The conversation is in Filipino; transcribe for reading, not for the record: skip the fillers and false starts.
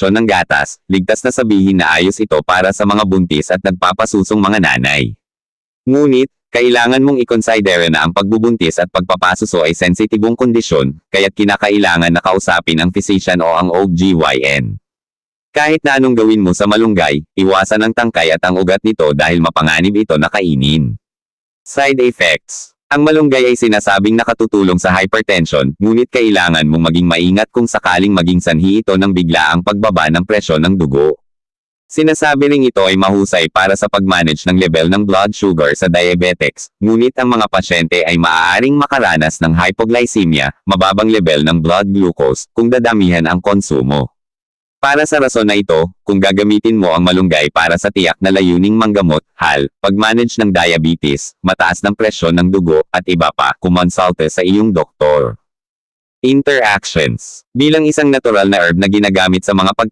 ng gatas, ligtas na sabihin na ayos ito para sa mga buntis at nagpapasusong mga nanay. Ngunit, kailangan mong ikonsidera na ang pagbubuntis at pagpapasuso ay sensitibong kondisyon, kaya't kinakailangan na kausapin ang physician o ang OBGYN. Kahit na anong gawin mo sa malunggay, iwasan ang tangkay at ang ugat nito dahil mapanganib ito na kainin. Side effects. Ang malunggay ay sinasabing nakatutulong sa hypertension, ngunit kailangan mong maging maingat kung sakaling maging sanhi ito ng biglaang pagbaba ng presyon ng dugo. Sinasabi ring ito ay mahusay para sa pag-manage ng level ng blood sugar sa diabetics, ngunit ang mga pasyente ay maaaring makaranas ng hypoglycemia, mababang level ng blood glucose, kung dadamihan ang konsumo. Para sa rason na ito, kung gagamitin mo ang malunggay para sa tiyak na layuning manggamot, pag-manage ng diabetes, mataas ng presyon ng dugo, at iba pa, kumonsulte sa iyong doktor. Interactions. Bilang isang natural na herb na ginagamit sa mga